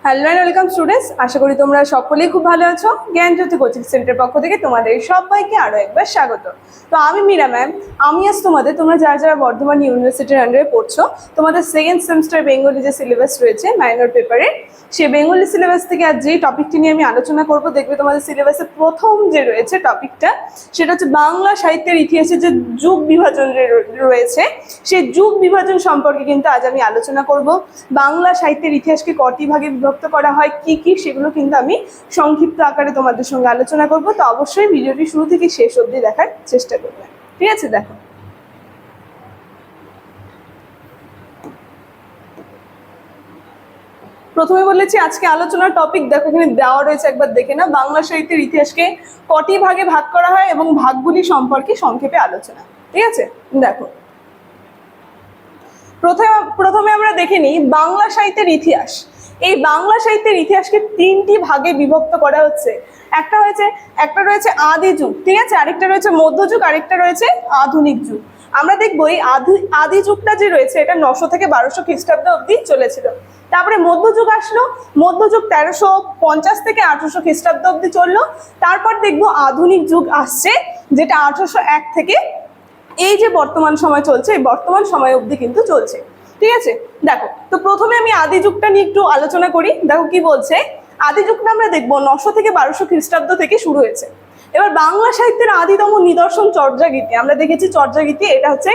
Hello and welcome students, আশা করি তোমরা সকলেই খুব ভালো আছো। জ্ঞানজ্যোতি কোচিং সেন্টার পক্ষ থেকে তোমাদের সবাইকে আরো একবার স্বাগত। তো আমি মীরা ম্যাম, আমি আজ তোমরা যারা যারা বর্ধমান ইউনিভার্সিটির আন্ডারে পড়ছো, তোমাদের সেকেন্ড সেমিস্টার বেঙ্গলি যে সিলেবাস রয়েছে মাইনর পেপারে, সেই বেঙ্গলি সিলেবাস থেকে আজ যেই টপিকটি নিয়ে আমি আলোচনা করব, দেখবে তোমাদের সিলেবাসের প্রথম যে রয়েছে টপিকটা, সেটা হচ্ছে বাংলা সাহিত্যের ইতিহাসে যে যুগ বিভাজন রয়েছে, সেই যুগ বিভাজন সম্পর্কে কিন্তু আজ আমি আলোচনা করব। বাংলা সাহিত্যের ইতিহাসকে কটি ভাগে বিভক্ত করা হয়, কি কি, সেগুলো কিন্তু আমি সংক্ষিপ্ত আকারে তোমাদের সঙ্গে আলোচনা করব। তো অবশ্যই ভিডিওটি শুরু থেকে শেষ অবধি দেখার চেষ্টা করবে, ঠিক আছে? দেখো, প্রথমে বলেছি আজকে আলোচনার টপিক, দেখো এখানে দেওয়া রয়েছে, একবার দেখে না। বাংলা সাহিত্যের ইতিহাসকে কটি ভাগে ভাগ করা হয় এবং ভাগগুলি সম্পর্কে সংক্ষেপে আলোচনা, ঠিক আছে? দেখো, প্রথমে আমরা দেখে নিই বাংলা সাহিত্যের ইতিহাস। এই বাংলা সাহিত্যের ইতিহাসকে তিনটি ভাগে বিভক্ত করা হচ্ছে। একটা রয়েছে আদি যুগ, ঠিক আছে, আরেকটা রয়েছে মধ্যযুগ, আরেকটা রয়েছে আধুনিক যুগ। আমরা দেখবো এই আদি যুগটা যে রয়েছে, এটা 900 থেকে 1200 খ্রিস্টাব্দ অব্দি চলেছিল। তারপরে মধ্যযুগ আসলো, মধ্যযুগ 1350 থেকে 1800 খ্রিস্টাব্দ অব্দি চললো। তারপর দেখবো আধুনিক যুগ আসছে, যেটা 1801 থেকে এই যে বর্তমান সময় চলছে, এই বর্তমান সময় অবধি কিন্তু চলছে, ঠিক আছে? দেখো, তো প্রথমে আমি আদি যুগটা নিয়ে একটু আলোচনা করি। দেখো কি বলছে, আদি যুগটা আমরা দেখবো 900 থেকে 1200 খ্রিস্টাব্দ থেকে শুরু হয়েছে। এবার বাংলা সাহিত্যের আদিতম নিদর্শন চর্যাগীতি, আমরা দেখেছি চর্যাগীতি, এটা হচ্ছে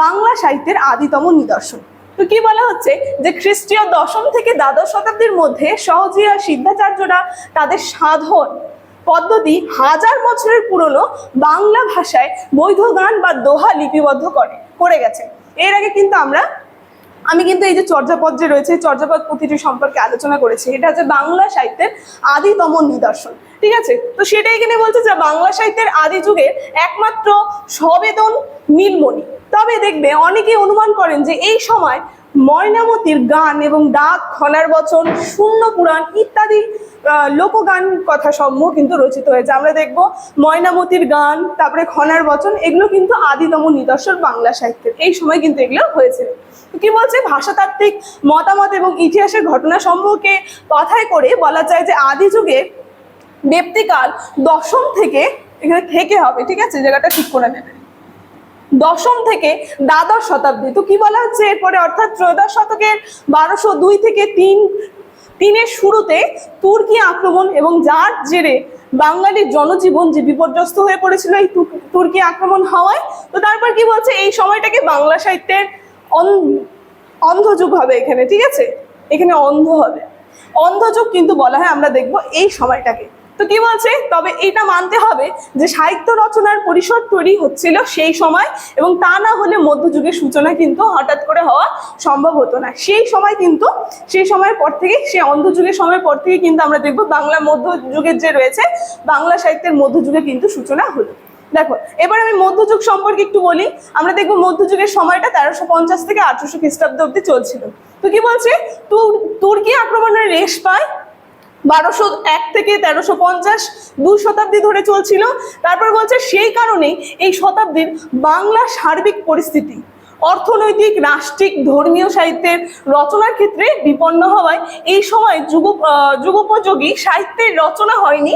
বাংলা সাহিত্যের আদিতম নিদর্শন। তো কি বলা হচ্ছে যে খ্রিস্টীয় 10ম থেকে দ্বাদশ শতাব্দীর মধ্যে সহজিয়া সিদ্ধাচার্যরা তাদের সাধন পদ্ধতি 1000 বছরের পুরনো বাংলা ভাষায় বৈধ গান বা দোহা লিপিবদ্ধ করে গেছে। এর আগে কিন্তু আমি কিন্তু এই যে চর্যাপদ যে রয়েছে, চর্যাপদ পুঁথিটি সম্পর্কে আলোচনা করেছি। এটা হচ্ছে বাংলা সাহিত্যের আদিতম নিদর্শন, ঠিক আছে? তো সেটাই এখানে বলছে যে বাংলা সাহিত্যের আদি যুগের একমাত্র সবেদন নীলমণি। তবে দেখবে অনেকেই অনুমান করেন যে এই সময় ময়নামতির গান এবং ডাক, খনার বচন, শূন্য পুরাণ ইত্যাদি লোকগান কথা সমূহ কিন্তু রচিত হয়েছে। আমরা দেখবো ময়নামতির গান, তারপরে খনার বচন, এগুলো কিন্তু আদিতম নিদর্শন বাংলা সাহিত্যের। এই সময় কিন্তু এগুলো হয়েছিল। কি বলছে, ভাষাতাত্ত্বিক মতামত এবং ইতিহাসের ঘটনা সমূহকে কথায় করে বলা যায় যে আদি যুগের ব্যক্তিকাল 10ম থেকে, এখানে থেকে হবে, ঠিক আছে, জায়গাটা ঠিক করে নেবে, 10ম থেকে দ্বাদশ শতাব্দী। তো কি বলা হচ্ছে এরপরে, অর্থাৎ ত্রয়োদশ শতকের 1202 থেকে 3-এর শুরুতে তুর্কি আক্রমণ এবং যার জেরে বাঙালির জনজীবন যে বিপর্যস্ত হয়ে পড়েছিল এই তুর্কি আক্রমণ হওয়ায়। তো তারপর কি বলছে, এই সময়টাকে বাংলা সাহিত্যের অন্ধযুগ হবে এখানে, ঠিক আছে, এখানে অন্ধ হবে, অন্ধযুগ কিন্তু বলা হয়, আমরা দেখবো এই সময়টাকে। তো কি বলছে, তবে এটা মানতে হবে যে সাহিত্য রচনার পরিসর তৈরি হচ্ছিল সেই সময়, এবং তা না হলে মধ্যযুগের সূচনা কিন্তু হঠাৎ করে হওয়া সম্ভব হতো না। সেই সময়ের পর থেকে, সেই অন্ধযুগের সময়ের পর থেকে কিন্তু আমরা দেখবো বাংলা মধ্যযুগের যে রয়েছে, বাংলা সাহিত্যের মধ্যযুগে কিন্তু সূচনা হলো। দেখো, এবার আমি মধ্যযুগ সম্পর্কে একটু বলি। আমরা দেখবো মধ্যযুগের সময়টা 1350 থেকে 1800 খ্রিস্টাব্দ অব্দি চলছিল। তো কি বলছে, তুর্কি আক্রমণের রেশ পায় 1201 থেকে 1350, 2 শতাব্দী ধরে চলছিল। তারপর বলছে সেই কারণেই এই শতাব্দীর বাংলা সার্বিক পরিস্থিতি অর্থনৈতিক, রাষ্ট্রিক, ধর্মীয় সাহিত্যের রচনার ক্ষেত্রে বিপন্ন হওয়ায় এই সময় যুগোপযোগী সাহিত্যের রচনা হয়নি।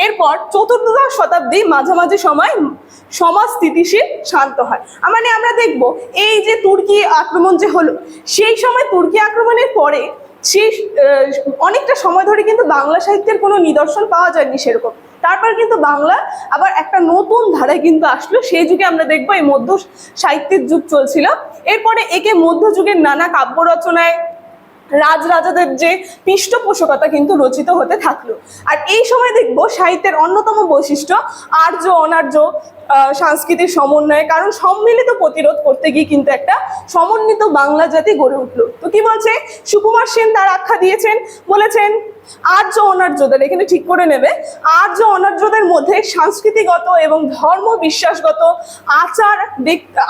এরপর চতুর্দশ শতাব্দী মাঝামাঝি সময় সমাজ স্থিতিশীল, শান্ত হয়। মানে আমরা দেখব এই যে তুর্কি আক্রমণ যে হলো, সেই সময় তুর্কি আক্রমণের পরে সেই অনেকটা সময় ধরে কিন্তু বাংলা সাহিত্যের কোনো নিদর্শন পাওয়া যায়নি সেরকম। তারপর কিন্তু বাংলা আবার একটা নতুন ধারায় কিন্তু আসলো। সেই যুগে আমরা দেখবো এই মধ্য সাহিত্যের যুগ চলছিল। এরপরে একে মধ্যযুগের নানা কাব্য রচনায় রাজরাজাদের যে পৃষ্ঠপোষকতা কিন্তু রচিত হতে থাকলো। আর এই সময় দেখবো সাহিত্যের অন্যতম বৈশিষ্ট্য আর্য অনার্য সংস্কৃতির সমন্বয়, কারণ সম্মিলিত প্রতিরোধ করতে গিয়ে কিন্তু একটা সমন্বিত বাংলা জাতি গড়ে উঠলো। তো কি বলছে, সুকুমার সেন তার আখ্যা দিয়েছেন, বলেছেন আর্য অনার্যদের, এখানে ঠিক করে নেবে, আর্য অনার্যদের মধ্যে সংস্কৃতিগত এবং ধর্ম বিশ্বাসগত,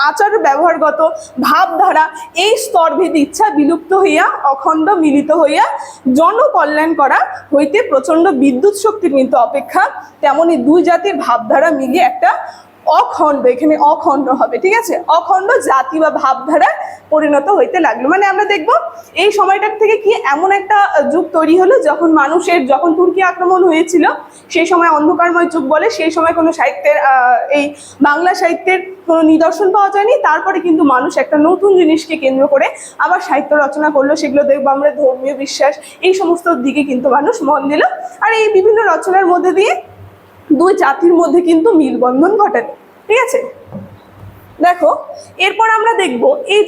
আচার ব্যবহারগত ভাবধারা এই স্তরভেদ ইচ্ছা বিলুপ্ত হইয়া অখণ্ড মিলিত হইয়া জনকল্যাণ করা হইতে প্রচন্ড বিদ্যুৎ শক্তির কিন্তু অপেক্ষা তেমনি দুই জাতির ভাবধারা মিলিয়ে একটা অখণ্ড, এখানে অখণ্ড হবে, ঠিক আছে, অখণ্ড জাতি বা ভাবধারা পরিণত হইতে লাগলো। মানে আমরা দেখব এই সময়টার থেকে কি এমন একটা যুগ তৈরি হলো, যখন তুর্কি আক্রমণ হয়েছিল সেই সময় অন্ধকারময় যুগ বলে, সেই সময় কোনো সাহিত্যের এই বাংলা সাহিত্যের কোনো নিদর্শন পাওয়া যায়নি। তারপরে কিন্তু মানুষ একটা নতুন জিনিসকে কেন্দ্র করে আবার সাহিত্য রচনা করলো, সেগুলো দেখবো আমরা ধর্মীয় বিশ্বাস এই সমস্ত দিকে কিন্তু মানুষ মন দিল। আর এই বিভিন্ন রচনার মধ্যে দিয়ে দুই জাতির মধ্যে কিন্তু মিলবন্ধন ঘটাবে, ঠিক আছে। দেখো এরপর আমরা দেখব এই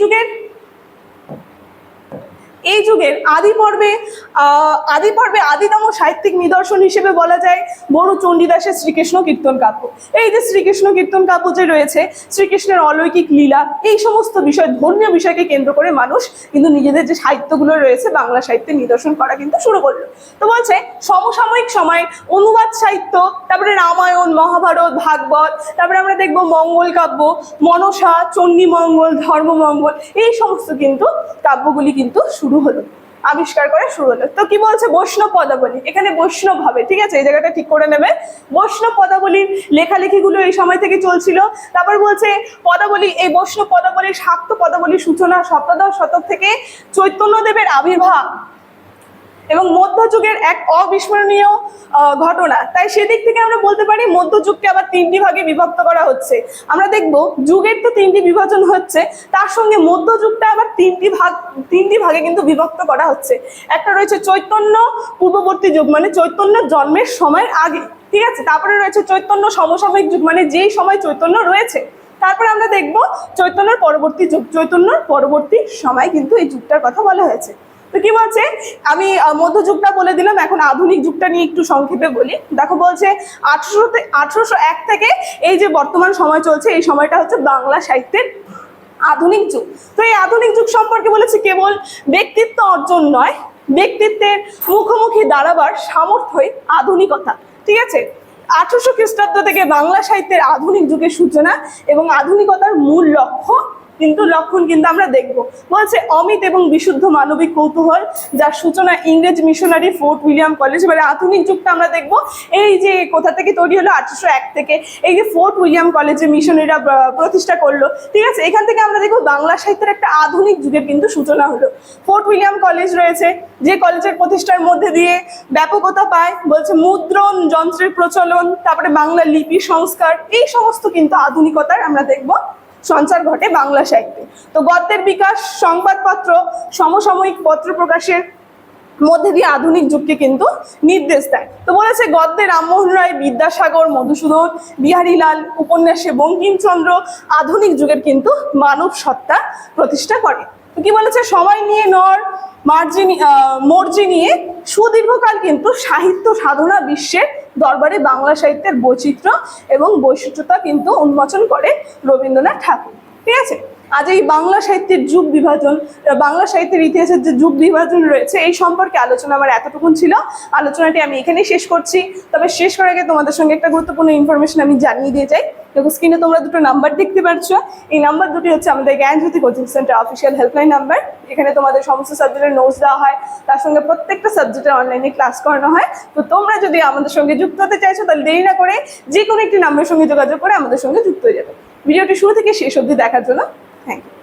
যুগের আদি পর্বে আদিতম সাহিত্যিক নিদর্শন হিসেবে বলা যায় বড়ু চণ্ডীদাসের শ্রীকৃষ্ণ কীর্তন কাব্য। এই যে শ্রীকৃষ্ণ কীর্তন কাব্য যে রয়েছে, শ্রীকৃষ্ণের অলৌকিক লীলা, এই সমস্ত বিষয়, ধর্মীয় বিষয়কে কেন্দ্র করে মানুষ কিন্তু নিজেদের যে সাহিত্যগুলো রয়েছে বাংলা সাহিত্যে নিদর্শন করা কিন্তু শুরু করলো। তো বলছে সমসাময়িক সময় অনুবাদ সাহিত্য, তারপরে রামায়ণ, মহাভারত, ভাগবত, তারপরে আমরা দেখবো মঙ্গল কাব্য, মনসা, চণ্ডীমঙ্গল, ধর্মমঙ্গল, এই সমস্ত কিন্তু কাব্যগুলি কিন্তু আবিষ্কার করে শুরু হলো। তো কি বলছে বৈষ্ণব পদাবলী, এখানে বৈষ্ণব হবে, ঠিক আছে, এই জায়গাটা ঠিক করে নেবে। বৈষ্ণব পদাবলীর লেখালেখিগুলো এই সময় থেকে চলছিল। তারপর বলছে পদাবলী, এই বৈষ্ণব পদাবলীর শাক্ত পদাবলীর সূচনা সপ্তদশ শতক থেকে চৈতন্যদেবের আবির্ভাব এবং মধ্যযুগের এক অবিস্মরণীয় ঘটনা। তাই সেদিক থেকে আমরা বলতে পারি মধ্যযুগকে আবার তিনটি ভাগে বিভক্ত করা হচ্ছে। আমরা দেখব যুগের তো তিনটি বিভাজন হচ্ছে, তার সঙ্গে মধ্যযুগটা আবার তিনটি ভাগে কিন্তু বিভক্ত করা হচ্ছে। একটা রয়েছে চৈতন্য পূর্ববর্তী যুগ, মানে চৈতন্য জন্মের সময়ের আগে, ঠিক আছে। তারপরে রয়েছে চৈতন্য সমসাময়িক যুগ, মানে যেই সময় চৈতন্য রয়েছে। তারপরে আমরা দেখব চৈতন্যের পরবর্তী যুগ, চৈতন্যর পরবর্তী সময় কিন্তু এই যুগটার কথা বলা হয়েছে। তো কি বলছে, আমি মধ্যযুগটা বলে দিলাম, এখন আধুনিক যুগটা নিয়ে একটু সংক্ষেপে বলি। দেখো বলছে 1801 থেকে এই যে বর্তমান সময় চলছে, এই সময়টা হচ্ছে বাংলা সাহিত্যের আধুনিক যুগ। তো এই আধুনিক যুগ সম্পর্কে বলেছে কেবল ব্যক্তিত্ব অর্জন নয়, ব্যক্তিত্বের মুখোমুখি দাঁড়াবার সামর্থ্যই আধুনিকতা, ঠিক আছে। 1800 খ্রিস্টাব্দ থেকে বাংলা সাহিত্যের আধুনিক যুগের সূচনা এবং আধুনিকতার মূল লক্ষণ কিন্তু আমরা দেখব। বলছে অমিত এবং বিশুদ্ধ মানবিক কৌতূহল, যার সূচনা ইংরেজ মিশনারি ফোর্ট উইলিয়াম কলেজ। এবারে আধুনিক যুগটা আমরা দেখব এই যে কোথা থেকে তৈরি হলো, 1801 থেকে এই যে ফোর্ট উইলিয়াম কলেজে মিশনারিরা প্রতিষ্ঠা করলো, ঠিক আছে। এখান থেকে আমরা দেখব বাংলা সাহিত্যের একটা আধুনিক যুগের কিন্তু সূচনা হলো। ফোর্ট উইলিয়াম কলেজ রয়েছে, যে কলেজের প্রতিষ্ঠার মধ্যে দিয়ে ব্যাপকতা পায়, বলছে মুদ্রণ যন্ত্রের প্রচলন, তারপরে বাংলা লিপি সংস্কার, এই সমস্ত কিন্তু আধুনিকতার আমরা দেখব সঞ্চার ঘটে বাংলা সাহিত্যে। তো গদ্যের বিকাশ, সংবাদপত্র, সমসাময়িক পত্র প্রকাশের মধ্যে দিয়ে আধুনিক যুগকে কিন্তু নির্দেশ দেয়। তো বলেছে গদ্যে রামমোহন রায়, বিদ্যাসাগর, মধুসূদন, বিহারীলাল, উপন্যাসে বঙ্কিমচন্দ্র আধুনিক যুগের কিন্তু মানব সত্তা প্রতিষ্ঠা করে। তো কি বলেছে, সময় নিয়ে মর্জি নিয়ে সুদীর্ঘকাল কিন্তু সাহিত্য সাধনা বিশ্বের দরবারে বাংলা সাহিত্যের বৈচিত্র্য এবং বৈশিষ্ট্যতা কিন্তু উন্মোচন করে রবীন্দ্রনাথ ঠাকুর, ঠিক আছে। আজ এই বাংলা সাহিত্যের যুগ বিভাজন, বাংলা সাহিত্যের ইতিহাসের যে যুগ বিভাজন রয়েছে, এই সম্পর্কে আলোচনা আমার এতটুকুন ছিল। আলোচনাটি আমি এখানেই শেষ করছি। তবে শেষ করার আগে তোমাদের সঙ্গে একটা গুরুত্বপূর্ণ ইনফরমেশন আমি জানিয়ে দিয়ে চাই। দেখো স্ক্রিনে তোমরা দুটো নাম্বার দেখতে পাচ্ছ, এই নাম্বার দুটি হচ্ছে আমাদের Gyanjyoti coaching center official helpline number. এখানে তোমাদের সমস্ত সাবজেক্টের নোটস দেওয়া হয়, তার সঙ্গে প্রত্যেকটা সাবজেক্টের অনলাইনে ক্লাস করানো হয়। তো তোমরা যদি আমাদের সঙ্গে যুক্ত হতে চাইছো তাহলে দেরি না করে যে কোনো একটি নাম্বারের সঙ্গে যোগাযোগ করে আমাদের সঙ্গে যুক্ত হয়ে যাবে। ভিডিওটি শুরু থেকে শেষ অবধি দেখার জন্য থ্যাংক ইউ।